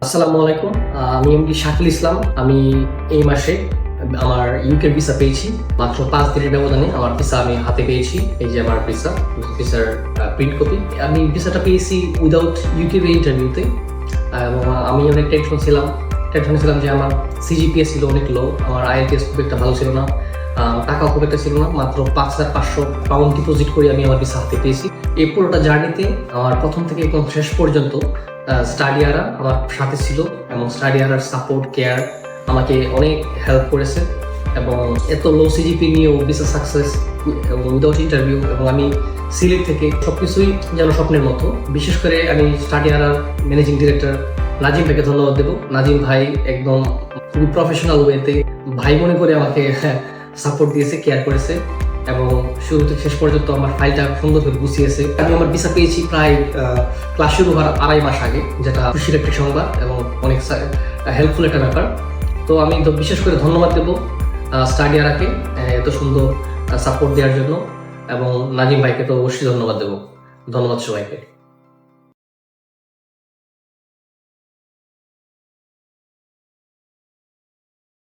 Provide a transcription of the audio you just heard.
আসসালামু আলাইকুম। আমি এমডি শাকিল ইসলাম। আমি এই মাসে আমার ইউকের ভিসা পেয়েছি। মাত্র 5 দিনের ব্যবধানে আমার ভিসা আমি হাতে পেয়েছি। এই যে আমার ভিসার প্রিন্ট কপি। আমি ভিসাটা পেয়েছি উইদাউট ইউটিউব ইন্টারভিউতে। এবং আমি অনেক টেনশন ছিলাম যে আমার সিজিপিএ ছিল অনেক লো, আমার আইএলটিএস খুব একটা ভালো ছিল না, টাকাও খুব একটা ছিল না। মাত্র 5,500 পাউন্ড ডিপোজিট করে আমি আমার ভিসা হাতে পেয়েছি। এই পুরোটা জার্নিতে আমার প্রথম থেকে একদম শেষ পর্যন্ত স্টাডিয়ারা আমার সাথে ছিল এবং স্টাডিয়ারার সাপোর্ট কেয়ার আমাকে অনেক হেল্প করেছে। এবং এত লো সিজিপি নিয়েও ভিসা সাকসেস এবং উইদাউট ইন্টারভিউ, এবং আমি সিলেট থেকে সবকিছুই যেন স্বপ্নের মতো। বিশেষ করে আমি স্টাডিয়ারার ম্যানেজিং ডিরেক্টর নাজিম ভাইকে ধন্যবাদ দেবো। নাজিম ভাই একদম খুবই প্রফেশনাল ওয়েতে ভাই মনে করে আমাকে সাপোর্ট দিয়েছে, কেয়ার করেছে এবং শুরু থেকে শেষ পর্যন্ত আমার ফাইলটা সুন্দর করে গুছিয়েছে। আমি আমার ভিসা পেয়েছি প্রায় ক্লাস শুরু হওয়ার 2.5 মাস আগে, যেটা খুশির একটা সংবাদ এবং অনেক হেল্পফুল একটা ব্যাপার। তো আমি তো বিশেষ করে ধন্যবাদ দেবো স্টাডিয়ারাকে এত সুন্দর সাপোর্ট দেওয়ার জন্য, এবং নাজিম ভাইকে তো অবশ্যই ধন্যবাদ দেবো। ধন্যবাদ সবাইকে।